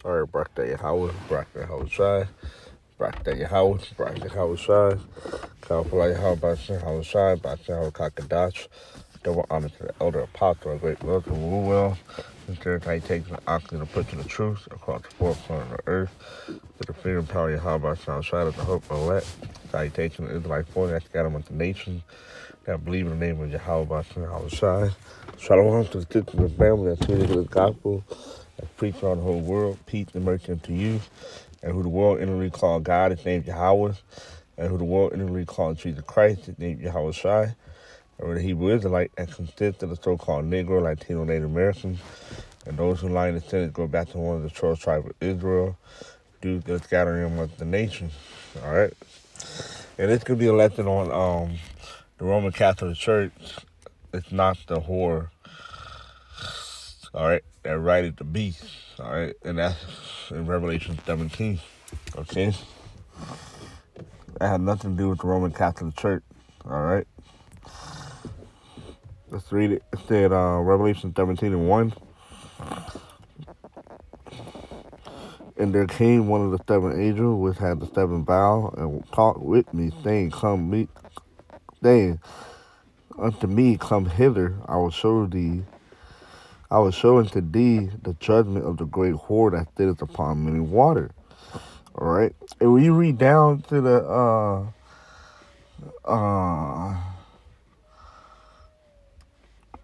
All right, Barakatah Yahweh, Barakatah Yahweh Shai, Barakatah Yahweh, Barakatah Yahweh Shai, Kalpala Yahweh, Barakatah Yahweh Shai, Barakatah Yahweh Kakadash. Double honor to the elder apostle, a great welcome, Will. Sincere takes an oxygen to put to the truth across the four corners of the earth. With the freedom power of Yahweh, Shai, Shai, the hope of elect. Salutation to Israelite force that scattered among the nations that believe in the name of Yahweh, Yahweh Shai. Shalom to the sisters and family that tune into the gospel that preach on the whole world. Peace and mercy unto you. And who the world inwardly called God, his name Yahweh. And who the world inwardly called Jesus Christ, his name Yahweh Shai. Or the Hebrew Israelite that consists of the so-called Negro, Latino, Native Americans, and those who lie in the Senate go back to one of the 12 tribes of Israel due to the scattering amongst the nations. All right? And this could be a lesson on the Roman Catholic Church. It's not the whore, all right, that righted the beast, all right? And that's in Revelation 17, okay? That had nothing to do with the Roman Catholic Church, all right? Let's read it. It said, Revelation 17 and 1. And there came one of the seven angels which had the seven vials and talked with me, saying, saying, unto me, come hither, I will show unto thee the judgment of the great whore that sitteth upon many waters. All right. And when you read down to the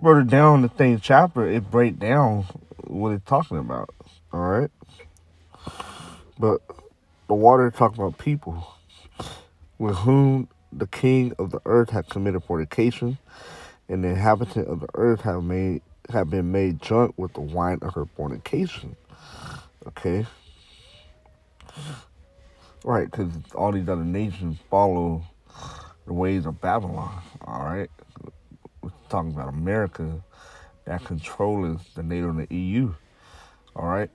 further down the same chapter, it breaks down what it's talking about. All right. But the water talking about people with whom the king of the earth had committed fornication, and the inhabitant of the earth have been made drunk with the wine of her fornication. Okay. Right, because all these other nations follow the ways of Babylon. All right. We're talking about America that controls the NATO and the EU. All right.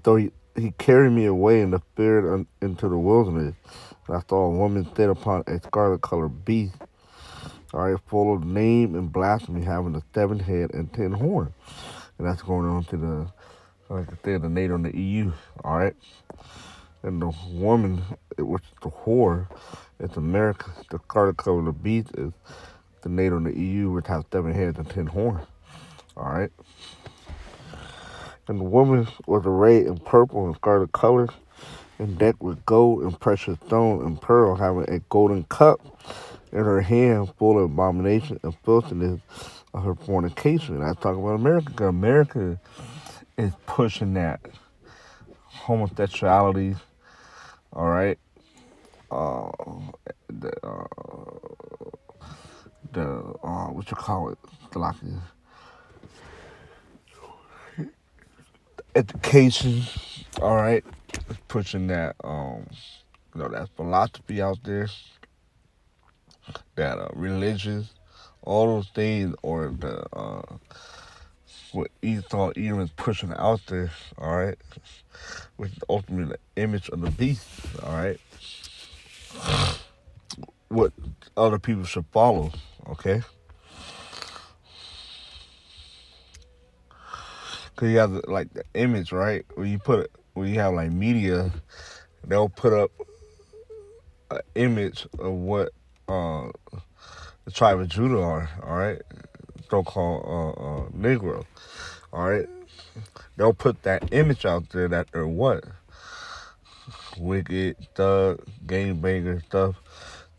So he carried me away in the spirit into the wilderness. And I saw a woman sit upon a scarlet colored beast. All right, full of name and blasphemy, having a 7 head and 10 horns. And that's going on to the, like I said, the NATO and the EU. All right. And the woman, which is the whore, is America. The scarlet colored beast is the NATO and the EU, which have 7 heads and 10 horns. All right. And the woman was arrayed in purple and scarlet colors, and decked with gold and precious stone and pearl, having a golden cup in her hand full of abomination and filthiness of her fornication. And I talk about America, because America is pushing that homosexuality, all right? Uh, the, what you call it? Like education, all right? It's pushing that, that philosophy out there, that religious, all those things, or the what Esau Edom is pushing out there, all right, which is ultimately the image of the beast, all right, what other people should follow, okay? Because you have like the image, right? When you have like media, they'll put up an image of what the tribe of Judah are, all right, so-called Negro, all right. They'll put that image out there that they're what? Wicked, thug, gangbanger stuff.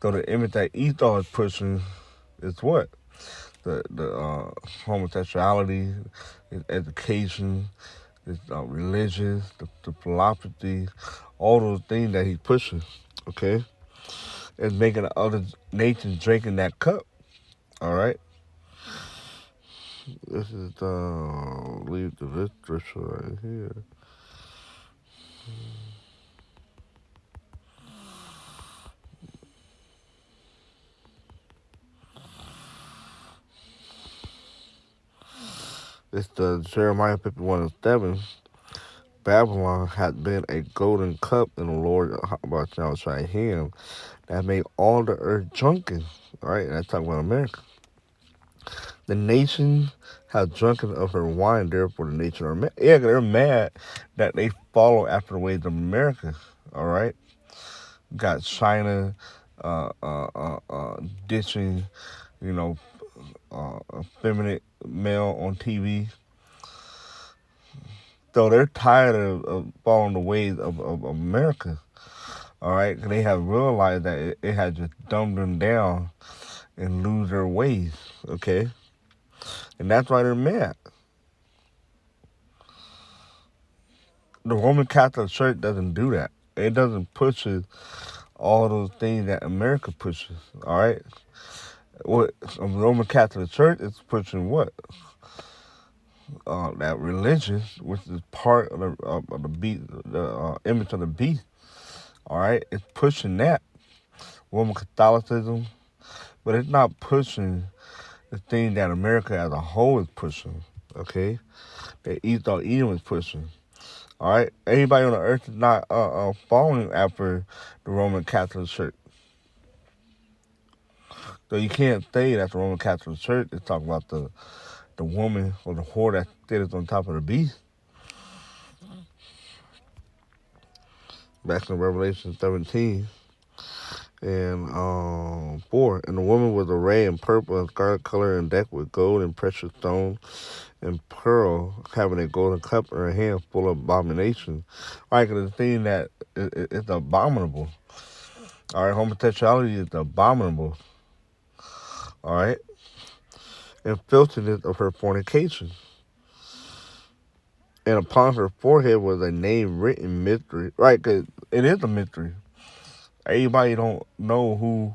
So the image that Esau is pushing is what? The homosexuality, his education, his religion, the philosophy, all those things that he's pushing, okay? And making the other nations drinking that cup, all right? This is leave the literature right here. It's the Jeremiah 51:7. Babylon had been a golden cup in the Lord about Shai him that made all the earth drunken. All right, and that's talking about America. The nation has drunken of her wine, therefore the nation are mad. Yeah, they're mad that they follow after the ways of America. All right, got China ditching, you know, effeminate male on TV. So they're tired of following the ways of America. All right, they have realized that it has just dumbed them down and lose their ways. Okay, and that's why they're mad. The Roman Catholic Church doesn't do that. It doesn't push all those things that America pushes. All right, what the Roman Catholic Church is pushing what that religion, which is part of the beast, the image of the beast. All right, it's pushing that Roman Catholicism, but it's not pushing the thing that America as a whole is pushing. Okay, that Esau Edom is pushing. All right, anybody on the earth is not following after the Roman Catholic Church. So you can't say that the Roman Catholic Church is talking about the woman or the whore that sits on top of the beast. Back in Revelation 17 and 4. And the woman was arrayed in purple and scarlet color and decked with gold and precious stones and pearl, having a golden cup in her hand full of abomination. Right, because the thing that it's abominable. All right, homosexuality is abominable. All right, and filthiness of her fornication. And upon her forehead was a name written mystery. Right, because it is a mystery. Everybody don't know who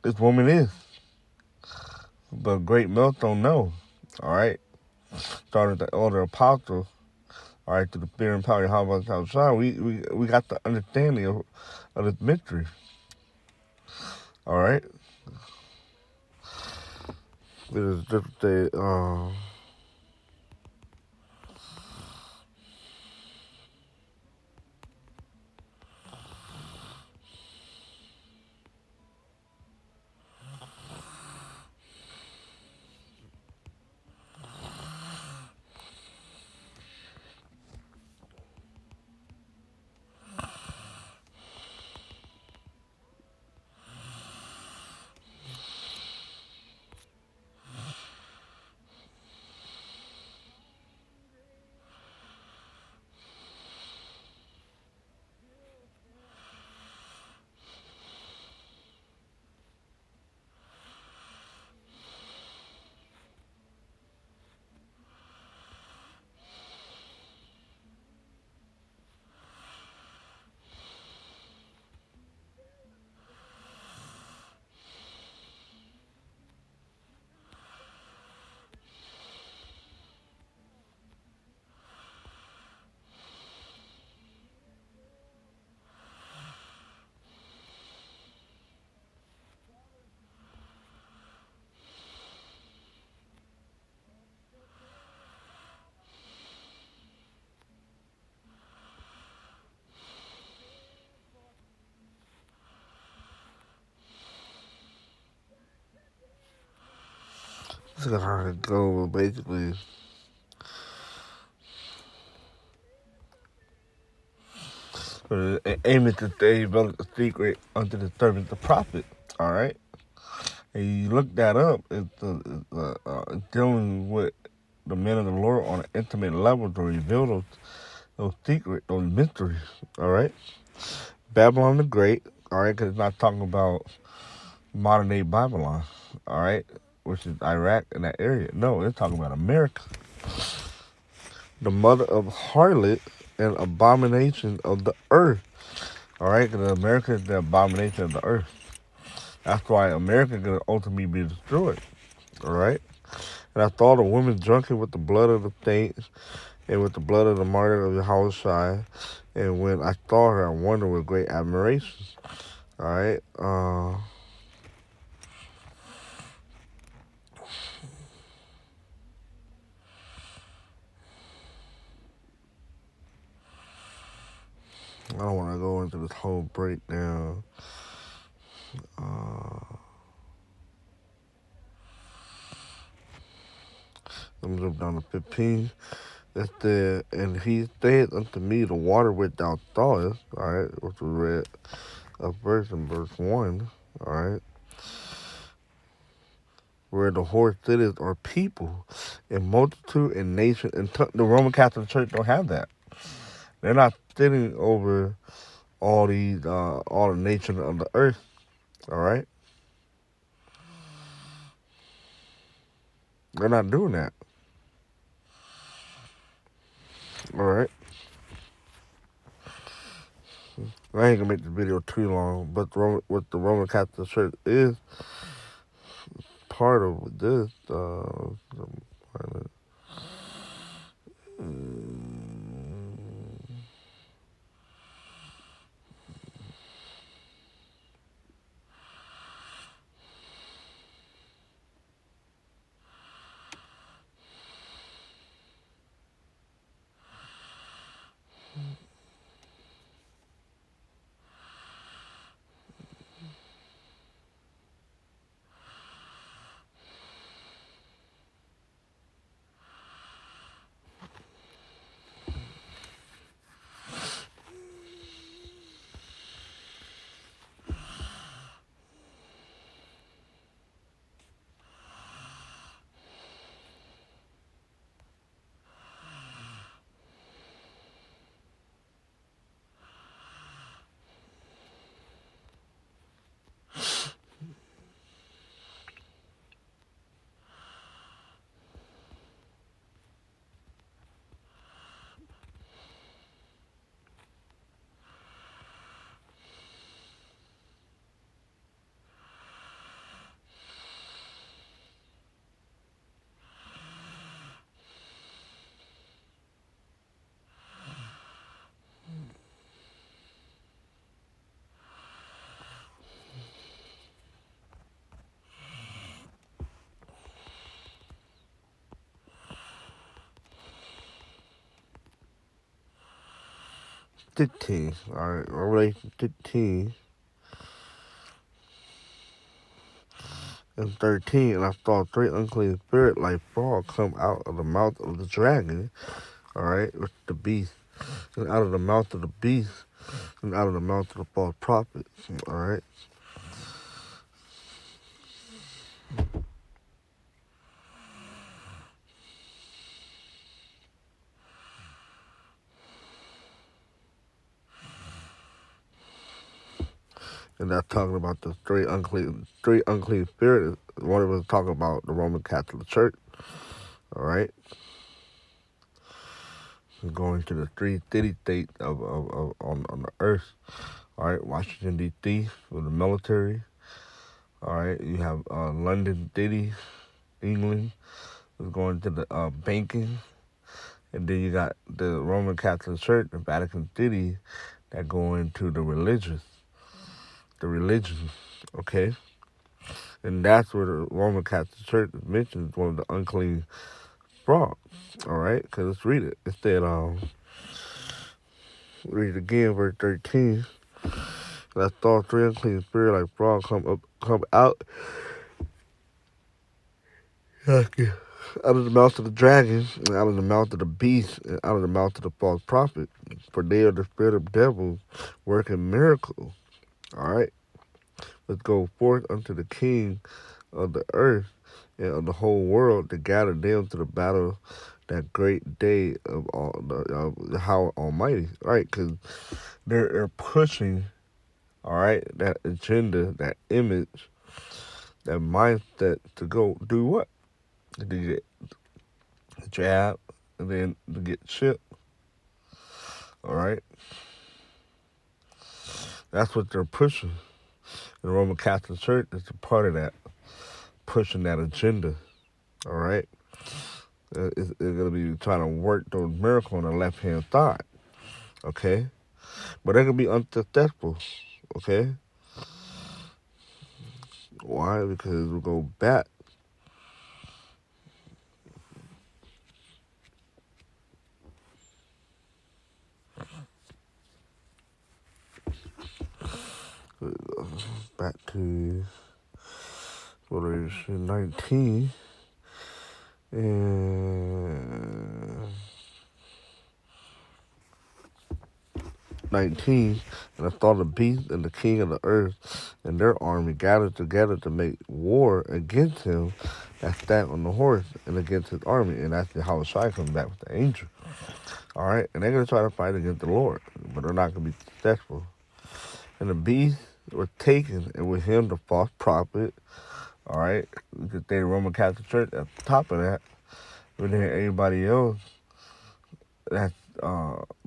this woman is. But great millstone know. All right. Started the elder apostles. All right, through the fear and power of Yahweh outside, we got the understanding of this mystery. All right. It is just a this is how it go. Basically, aiming to stay develop the secret unto the servant, the prophet. All right. And you look that up, it's dealing with the men of the Lord on an intimate level to reveal those secrets, those mysteries. All right, Babylon the Great. All right, because it's not talking about modern day Babylon. All right, which is Iraq and that area. No, it's talking about America, the mother of harlot and abomination of the earth. All right, because America is the abomination of the earth. That's why America is going to ultimately be destroyed. All right. And I saw the woman drunken with the blood of the saints and with the blood of the martyr of Yahushua. And when I saw her, I wondered with great admiration. All right. I don't want to go into this whole breakdown. jump down to 15. It said, and he said unto me, the water which thou sawest, all right, which was read a verse in verse 1, all right, where the horse sitteth are people in multitude and nation. And the Roman Catholic Church don't have that. They're not sitting over all the nations of the earth, all right? They're not doing that, all right? I ain't gonna make the video too long, but what the Roman Catholic Church is part of this. 15, all right, Revelation 15 and 13, and I saw three unclean spirits like frogs come out of the mouth of the dragon, all right, with the beast, and out of the mouth of the beast, and out of the mouth of the false prophets, all right. And that's talking about the three unclean spirits. One of them is talking about the Roman Catholic Church, all right. Going to the three city states of on the earth, all right. Washington D.C. for the military, all right. You have London City, England, is going to the banking, and then you got the Roman Catholic Church in Vatican City that go into the religion, okay. And that's where the Roman Catholic Church is mentioned as one of the unclean frogs, all right. Because let's read it. It said, read it again, verse 13. I saw three unclean spirits like frogs come out out of the mouth of the dragon, and out of the mouth of the beast, and out of the mouth of the false prophet. For they are the spirit of devils working miracles. All right. Let's go forth unto the king of the earth and of the whole world to gather them to the battle that great day of how Almighty. All right. Because they're pushing, all right, that agenda, that image, that mindset to go do what? To get jab and then to get chipped. All right. That's what they're pushing. The Roman Catholic Church is a part of that, pushing that agenda. All right. It's going to be trying to work those miracles on the left hand side. Okay. But they're going to be unsuccessful. Okay. Why? Because we'll go back. Back to Revelation 19. And 19, and I saw the beast and the king of the earth and their army gathered together to make war against him that sat on the horse and against his army. And that's how Shai comes back with the angel. All right, and they're going to try to fight against the Lord, but they're not going to be successful. And the beast was taken, and with him the false prophet. All right, you could say the Roman Catholic Church at the top of that, but then everybody else that's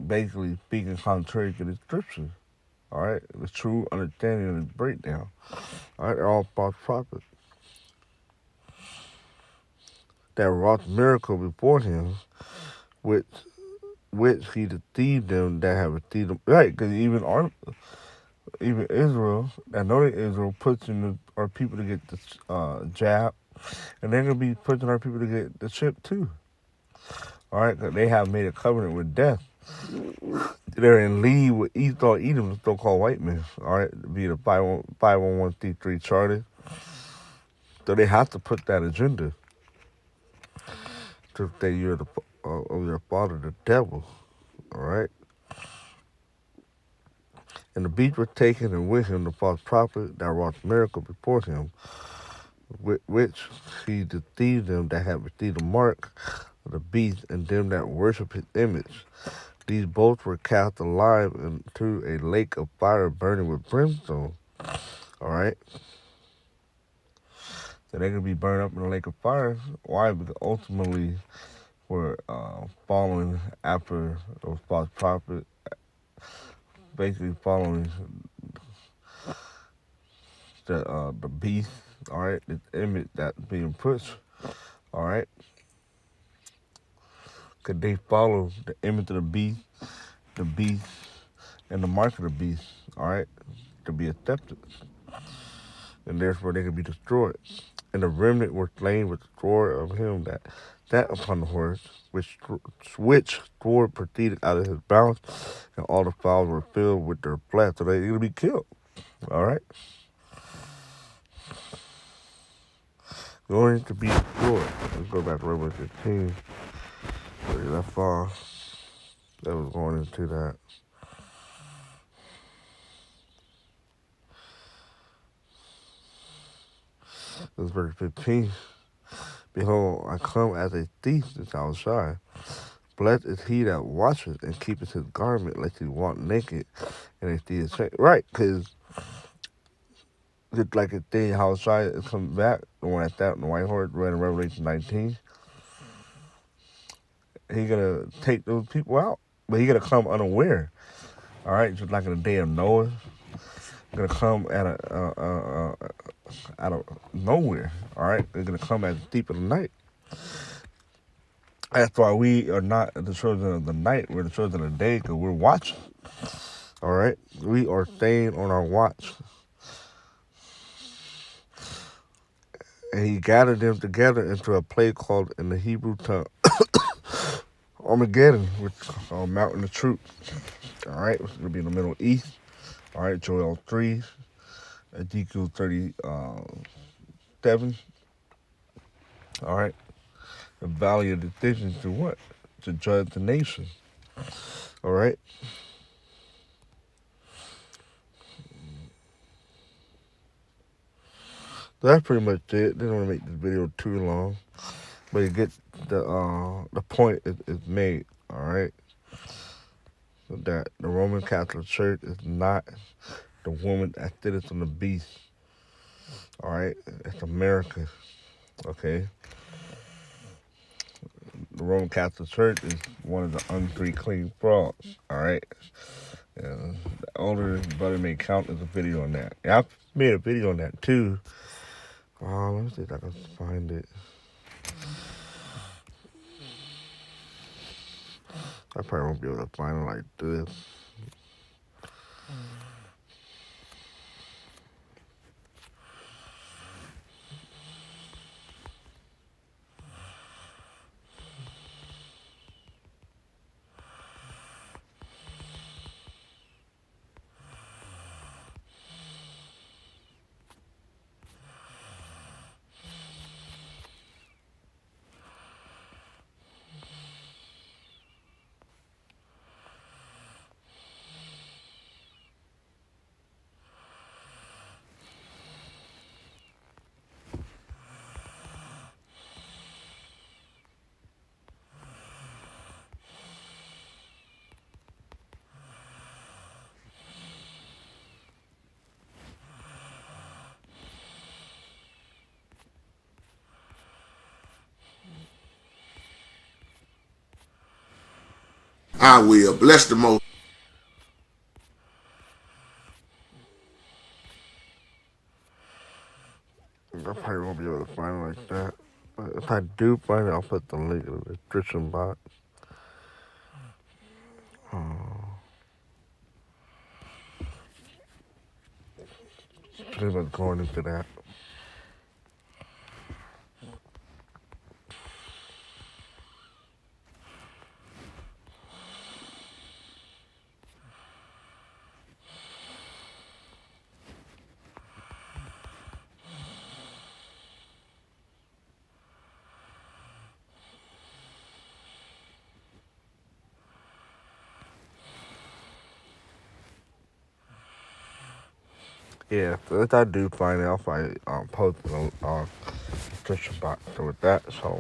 basically speaking contrary to the scriptures. All right, the true understanding of the breakdown. All right, they're all false prophets that wrought miracle before him, which he deceived them that have deceived them. Right, because even Israel, I know that Israel pushing our people to get the jab, and they're gonna be pushing our people to get the chip too. All right, because they have made a covenant with death. They're in league with Esau, Edom, the so-called white men. All right, to be the 501c3 charter. So they have to put that agenda to say you're the of your father, the devil. All right. And the beast was taken, and with him the false prophet that wrought miracle before him, with which he deceived them that had received the mark of the beast and them that worship his image. These both were cast alive into a lake of fire burning with brimstone. All right. So they're going to be burned up in a lake of fire. Why? Because ultimately we're following after those false prophets, basically following the beast, all right, this image that's being pushed, all right, because they follow the image of the beast, and the mark of the beast, all right, to be accepted, and therefore they can be destroyed. And the remnant were slain with the sword of him that sat upon the horse, which sword proceeded out of his mouth, and all the fowls were filled with their flesh, so they're going to be killed, all right. Going to be destroyed. Let's go back to Revelation 15. Where did I fall? That was going into that. This is verse 15. Behold, I come as a thief, this thou shalt. Blessed is he that watcheth and keepeth his garment, lest he walk naked and they see his shame. Right, because just like a thing, how Shai is coming back, the one that sat on the white horse, read in Revelation 19, he gonna take those people out, but he gonna come unaware. All right, just like in the day of Noah, gonna come out of nowhere. All right, they're gonna come as deep in the night. That's why we are not the children of the night. We're the children of the day because we're watching. All right, we are staying on our watch. And he gathered them together into a place called in the Hebrew tongue Armageddon, which is called Mountain of Truth. All right, which is gonna be in the Middle East. All right, Joel 3, Ezekiel 37. All right, the valley of decisions to what? To judge the nation. All right. So that's pretty much it. Didn't want to make this video too long, but you get the point is made. All right. So that the Roman Catholic Church is not the woman that sits on the beast. All right. It's America. Okay. The Roman Catholic Church is one of the unclean frogs. All right. And the older brother may count as a video on that. And I made a video on that too. Let me see if I can find it. I probably won't be able to find it like this. I will. Bless the most. I probably won't be able to find it like that. But if I do find it, I'll put the link in the description box. Pretty much going into that. Yeah, so if I do find it, I'll post it on description box. So with that, so